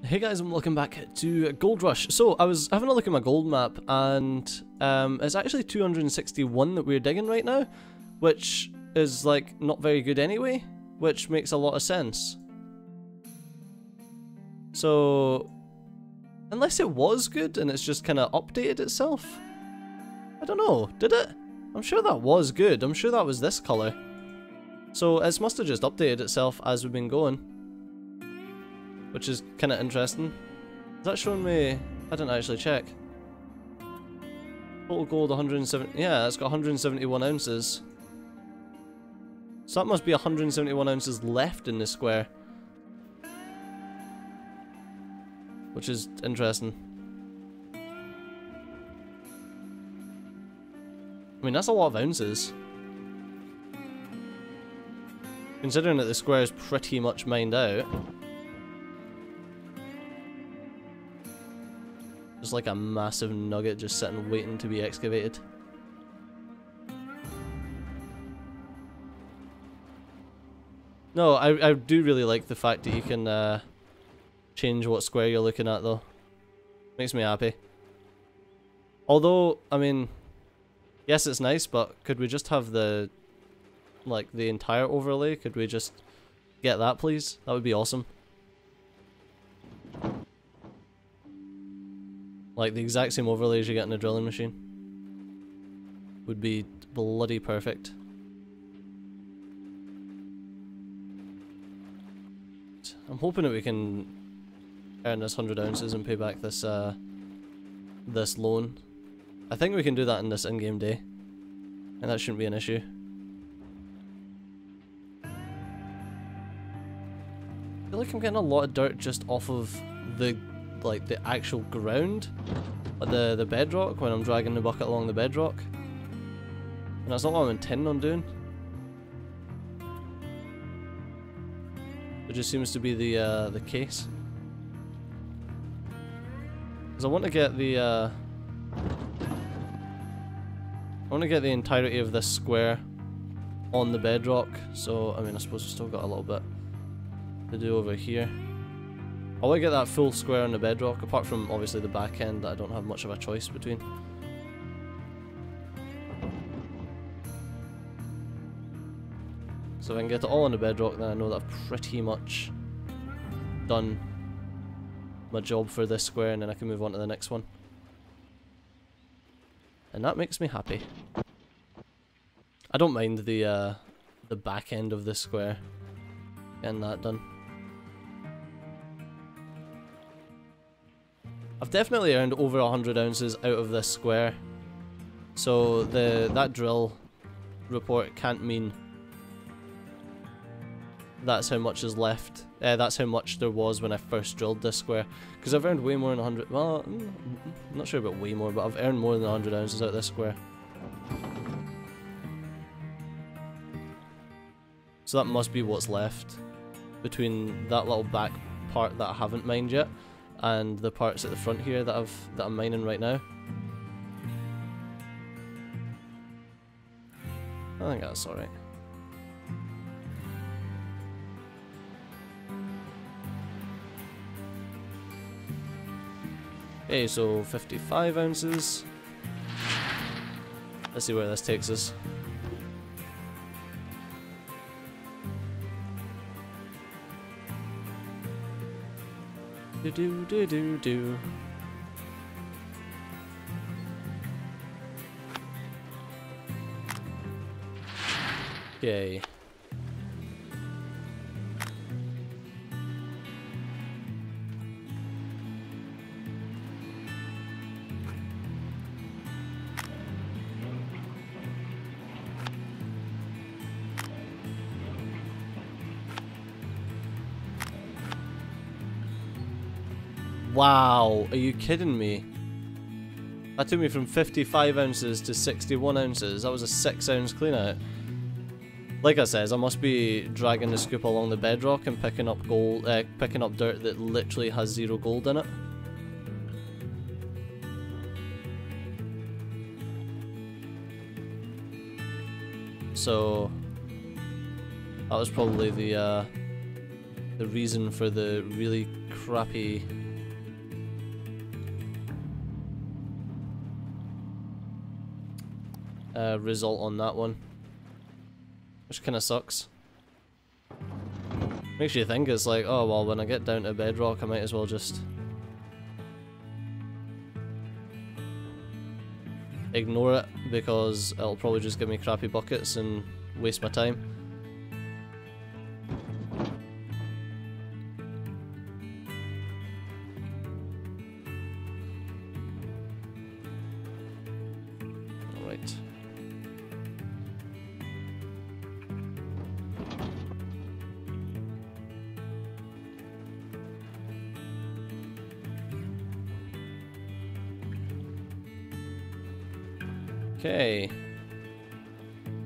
Hey guys, and welcome back to Gold Rush. So, I was having a look at my gold map, and it's actually 261 that we're digging right now, which is, like, not very good anyway, which makes a lot of sense. So, unless it was good and it's just kind of updated itself? I don't know, did it? I'm sure that was good, I'm sure that was this colour. So, it must have just updated itself as we've been going. Which is kind of interesting. Is that showing me? I didn't actually check. Total gold 170. Yeah, it's got 171 ounces. So that must be 171 ounces left in this square. Which is interesting. I mean, that's a lot of ounces. Considering that the square is pretty much mined out. Just like a massive nugget just sitting waiting to be excavated. No, I do really like the fact that you can change what square you're looking at though. Makes me happy. Although, I mean, yes it's nice, but could we just have the entire overlay? Could we just get that please? That would be awesome. Like the exact same overlays you get in a drilling machine. Would be bloody perfect. I'm hoping that we can earn this 100 ounces and pay back this this loan. I think we can do that in this in-game day. And that shouldn't be an issue. I feel like I'm getting a lot of dirt just off of the actual ground, like the bedrock, when I'm dragging the bucket along the bedrock. And that's not what I'm intending on doing. It just seems to be the case. Because I want to get the entirety of this square on the bedrock. So I mean, I suppose we've still got a little bit to do over here. I want to get that full square on the bedrock, apart from obviously the back end that I don't have much of a choice between. So if I can get it all on the bedrock, then I know that I've pretty much done my job for this square, and then I can move on to the next one. And that makes me happy. I don't mind the back end of this square, getting that done. I've definitely earned over 100 ounces out of this square, so that drill report can't mean that's how much is left. That's how much there was when I first drilled this square, because I've earned way more than 100. Well, I'm not sure about way more, but I've earned more than 100 ounces out of this square. So that must be what's left between that little back part that I haven't mined yet and the parts at the front here that I'm mining right now. I think that's alright. Okay, so 55 ounces. Let's see where this takes us. Do. Okay. Wow, are you kidding me? That took me from 55 ounces to 61 ounces. That was a 6 ounce clean out. Like I says, I must be dragging the scoop along the bedrock and picking up gold, picking up dirt that literally has 0 gold in it. So that was probably the the reason for the really crappy result on that one, which kind of sucks. Makes you think it's like, oh well, when I get down to bedrock I might as well just ignore it, because it'll probably just give me crappy buckets and waste my time. Alright. Okay,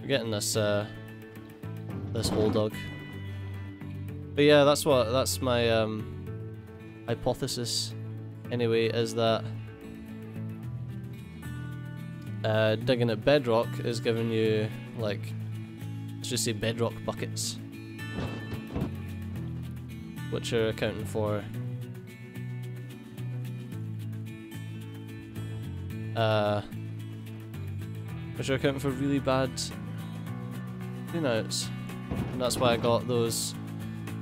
we're getting this this whole dog. But yeah, that's my hypothesis anyway, is that digging at bedrock is giving you, like, let's just say bedrock buckets, which are accounting for really bad cleanouts, and that's why I got those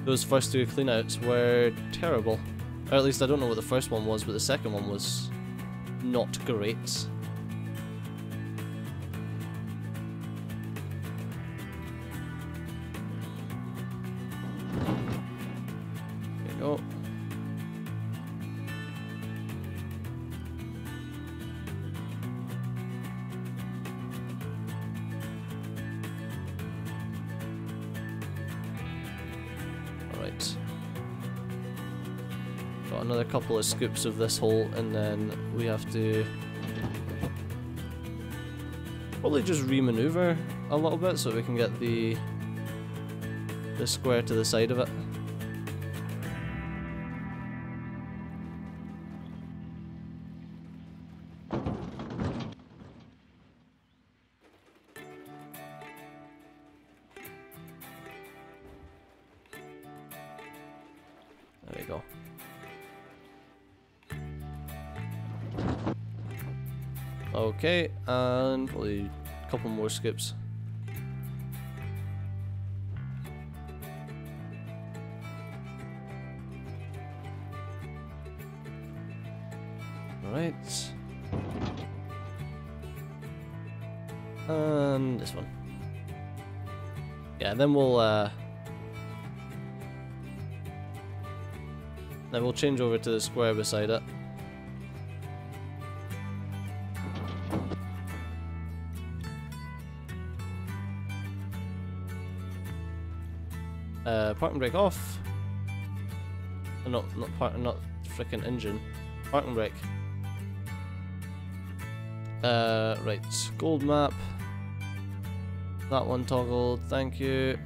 first two cleanouts were terrible. Or at least I don't know what the first one was, but the second one was not great. There you go. Got another couple of scoops of this hole, and then we have to probably just re-maneuver a little bit so we can get the square to the side of it. There we go. Okay, and probably a couple more skips. Alright. And this one. Yeah, then we'll change over to the square beside it. Parking brake off. Not frickin' engine. Parking brake. Right, gold map. That one toggled, thank you.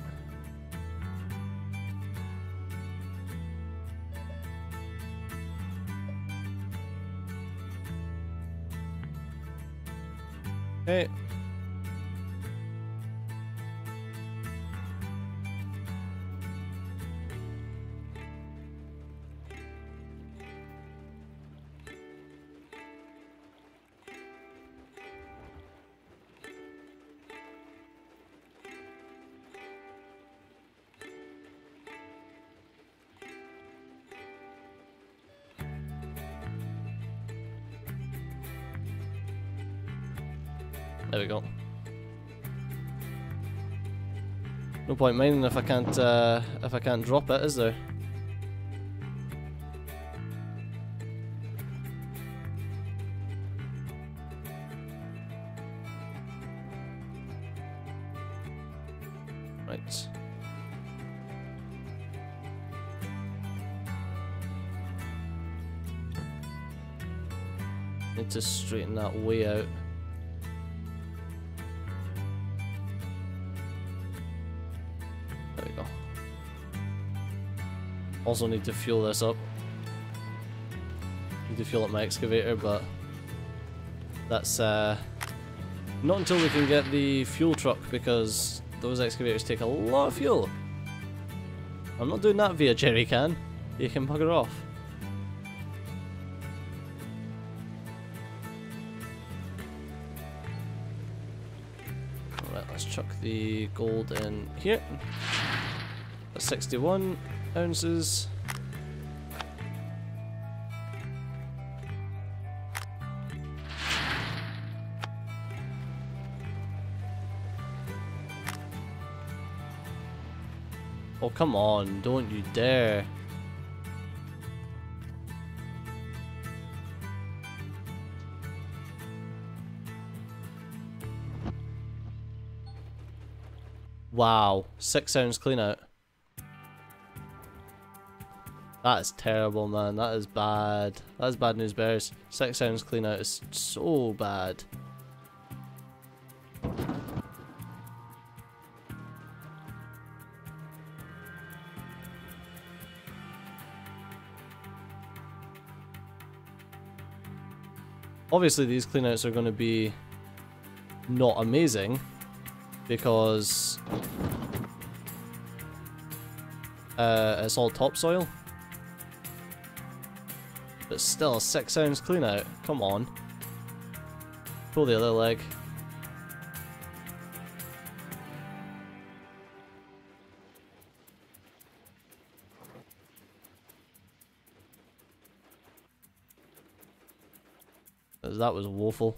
Okay. There we go. No point mining if I can't drop it, is there? Right. Need to straighten that way out. There we go. Also need to fuel this up. Need to fuel up my excavator, but that's not until we can get the fuel truck, because those excavators take a lot of fuel. I'm not doing that via jerry can. You can bugger off. Alright, let's chuck the gold in here. That's 61 ounces. Oh, come on, don't you dare. Wow, 6 ounce clean out. That is terrible, man. That is bad. That is bad news bears. 6 ounce clean out is so bad. Obviously these cleanouts are going to be not amazing because it's all topsoil. But still, a 6 ounce cleanout. Come on. Pull the other leg. That was woeful.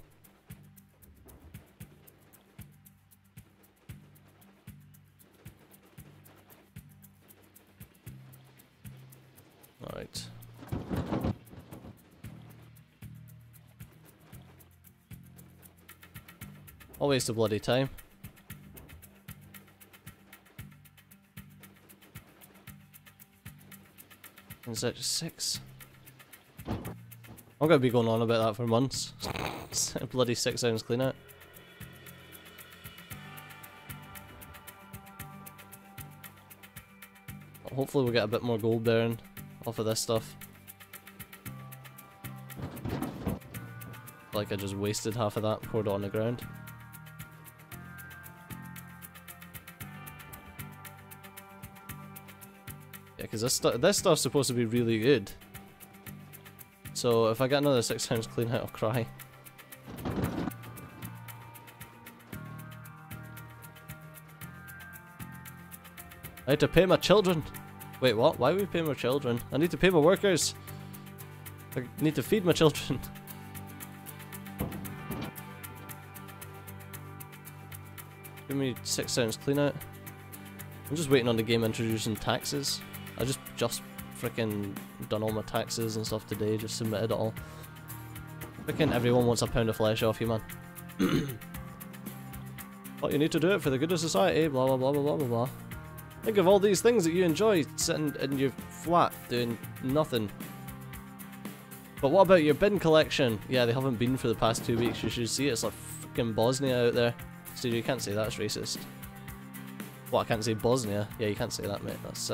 Alright. I'll waste a bloody time. Is that just 6? I'm gonna be going on about that for months. A bloody 6 ounce clean out. Hopefully we'll get a bit more gold bearing off of this stuff. Like I just wasted half of that, poured it on the ground. Yeah, because this stuff's supposed to be really good. So if I get another 6 ounce clean out, I'll cry. I need to pay my children. Wait, what? Why are we paying my children? I need to pay my workers. I need to feed my children. Give me 6 ounce clean out. I'm just waiting on the game introducing taxes. I just freaking done all my taxes and stuff today, just submitted it all. Freaking everyone wants a pound of flesh off you, man. But you need to do it for the good of society, blah blah blah blah blah blah blah. Think of all these things that you enjoy sitting in your flat doing nothing. But what about your bin collection? Yeah, they haven't been for the past 2 weeks. You should see it. It's like freaking Bosnia out there. So you can't say that's racist. What, I can't say Bosnia? Yeah, you can't say that, mate. That's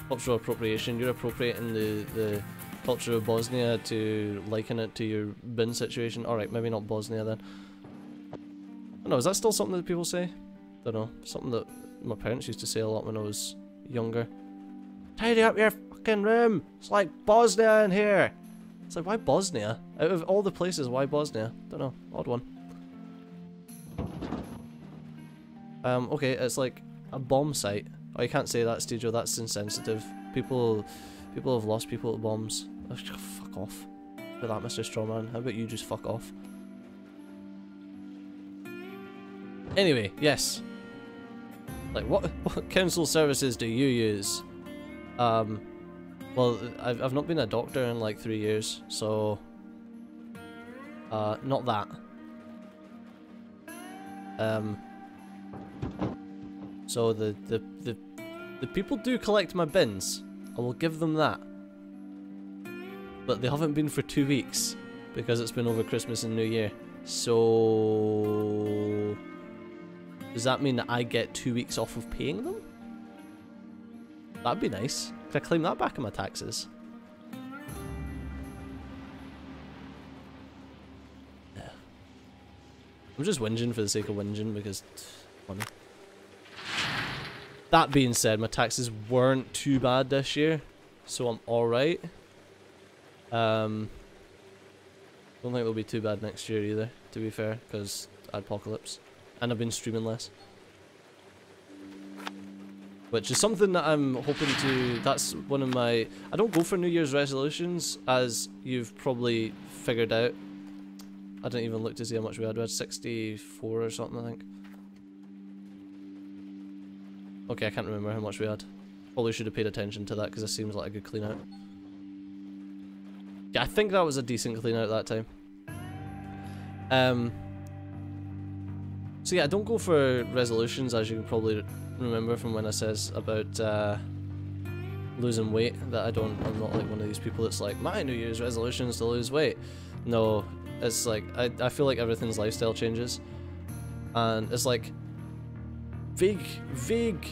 cultural appropriation. You're appropriating the culture of Bosnia to liken it to your bin situation. Alright, maybe not Bosnia then. I don't know, is that still something that people say? Don't know. Something that my parents used to say a lot when I was younger. Tidy up your fucking room! It's like Bosnia in here! It's like, why Bosnia? Out of all the places, why Bosnia? Don't know. Odd one. Okay, it's like a bomb site. Oh, you can't say that, Steejo, that's insensitive. People have lost people to bombs. Oh, fuck off. Look at that, Mr. Strawman. How about you just fuck off? Anyway, yes. Like, what council services do you use? Well, I've not been a doctor in like 3 years, so... not that. So the people do collect my bins. I will give them that. But they haven't been for 2 weeks because it's been over Christmas and New Year. So does that mean that I get 2 weeks off of paying them? That'd be nice. Can I claim that back in my taxes? Yeah. I'm just whinging for the sake of whinging because it's funny. That being said, my taxes weren't too bad this year, so I'm alright. Don't think they'll be too bad next year either, to be fair, because Adpocalypse. And I've been streaming less. Which is something that I'm hoping to... That's one of my... I don't go for New Year's resolutions, as you've probably figured out. I didn't even look to see how much we had. We had 64 or something, I think. Okay, I can't remember how much we had. Probably should have paid attention to that, because it seems like a good clean out. Yeah, I think that was a decent clean out that time. So yeah, I don't go for resolutions, as you can probably remember from when I says about losing weight, that I'm not like one of these people that's like, my New Year's resolution is to lose weight. No, it's like, I feel like everything's lifestyle changes. And it's like, vague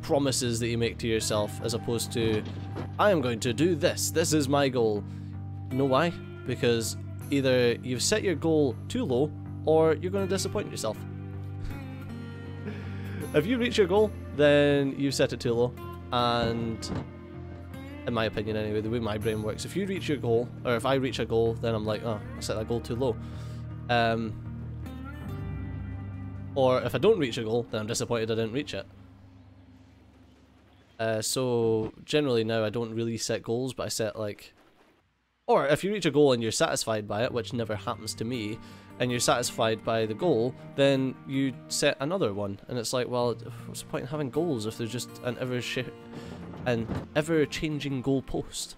promises that you make to yourself, as opposed to, I am going to do this is my goal. You know why? Because either you've set your goal too low, or you're going to disappoint yourself. If you reach your goal, then you've set it too low. And in my opinion anyway, the way my brain works, if you reach your goal, or if I reach a goal, then I'm like, oh, I set that goal too low. Or if I don't reach a goal, then I'm disappointed I didn't reach it. So generally now I don't really set goals, but I set like... Or if you reach a goal and you're satisfied by it, which never happens to me, and you're satisfied by the goal, then you set another one. And it's like, well, what's the point in having goals if there's just an ever-changing goal post?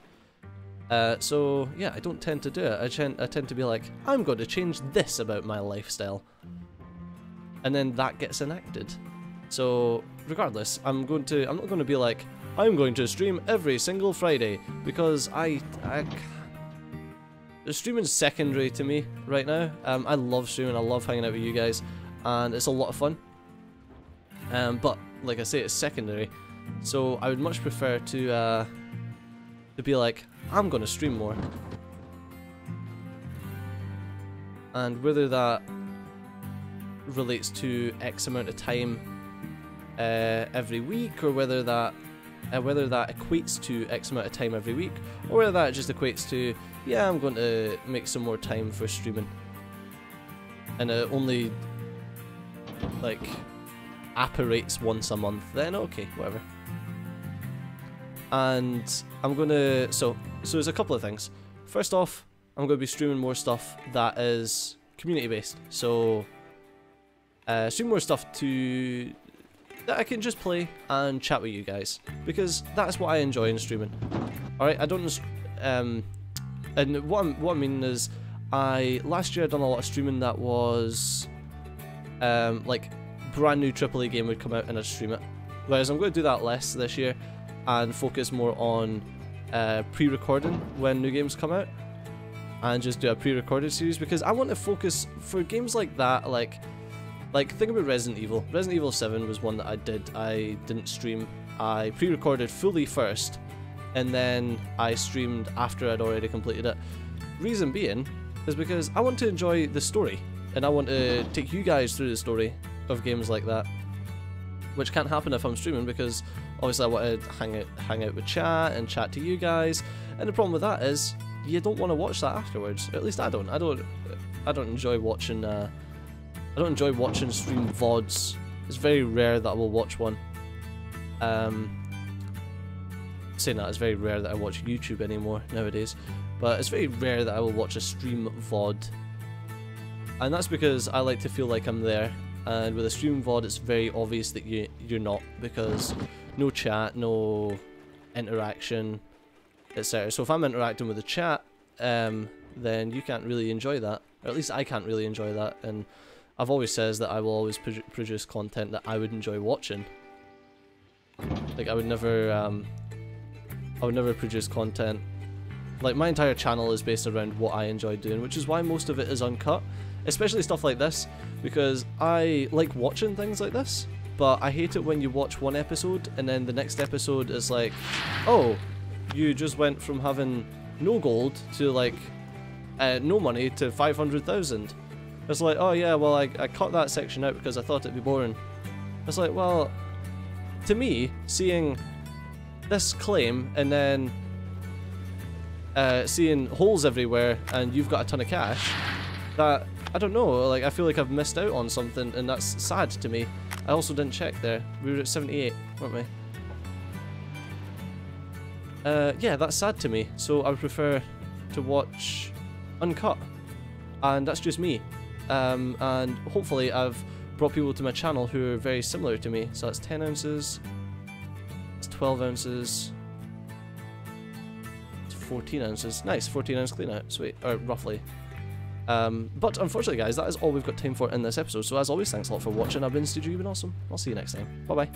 So yeah, I don't tend to do it. I tend to be like, I'm going to change this about my lifestyle. And then that gets enacted. So regardless, I'm not going to be like, I'm going to stream every single Friday, because the streaming's secondary to me right now. I love streaming, I love hanging out with you guys, and it's a lot of fun. But like I say, it's secondary, so I would much prefer to be like, I'm gonna stream more. And whether that relates to X amount of time every week, or whether that equates to X amount of time every week, or whether that just equates to, yeah, I'm going to make some more time for streaming, and it only like apparates once a month, then okay, whatever. And I'm gonna, so there's a couple of things. First off, I'm going to be streaming more stuff that is community based, so stream more stuff that I can just play and chat with you guys, because that's what I enjoy in streaming. Alright, I don't, and what I mean is, last year I done a lot of streaming that was, like, brand new AAA game would come out and I'd stream it. Whereas I'm going to do that less this year, and focus more on pre-recording when new games come out, and just do a pre-recorded series, because I want to focus, for games like that, like think about Resident Evil. Resident Evil 7 was one that I didn't stream. I pre-recorded fully first, and then I streamed after I'd already completed it. Reason being is because I want to enjoy the story, and I want to take you guys through the story of games like that, which can't happen if I'm streaming, because obviously I want to hang out with chat and chat to you guys, and the problem with that is you don't want to watch that afterwards. Or at least I don't. I don't enjoy watching. I don't enjoy watching stream VODs. It's very rare that I will watch one. Saying that, it's very rare that I watch YouTube anymore nowadays, but it's very rare that I will watch a stream VOD, and that's because I like to feel like I'm there. And with a stream VOD, it's very obvious that you're not, because no chat, no interaction, etc. So if I'm interacting with the chat, then you can't really enjoy that, or at least I can't really enjoy that. And I've always says that I will always produce content that I would enjoy watching. Like I would never produce content. Like my entire channel is based around what I enjoy doing, which is why most of it is uncut, especially stuff like this, because I like watching things like this, but I hate it when you watch one episode and then the next episode is like, oh, you just went from having no gold to like no money to 500,000. It's like, oh yeah, well I cut that section out because I thought it'd be boring. It's like, well, to me, seeing this claim and then seeing holes everywhere and you've got a ton of cash, that, I don't know, like I feel like I've missed out on something, and that's sad to me. I also didn't check there. We were at 78, weren't we? Yeah, that's sad to me. So I would prefer to watch uncut, and that's just me. And hopefully I've brought people to my channel who are very similar to me. So that's 10 ounces, it's 12 ounces, it's 14 ounces. Nice, 14 ounce clean out, sweet, or roughly. But unfortunately guys, that is all we've got time for in this episode. So as always, thanks a lot for watching. I've been Studio, you've been awesome. I'll see you next time. Bye bye.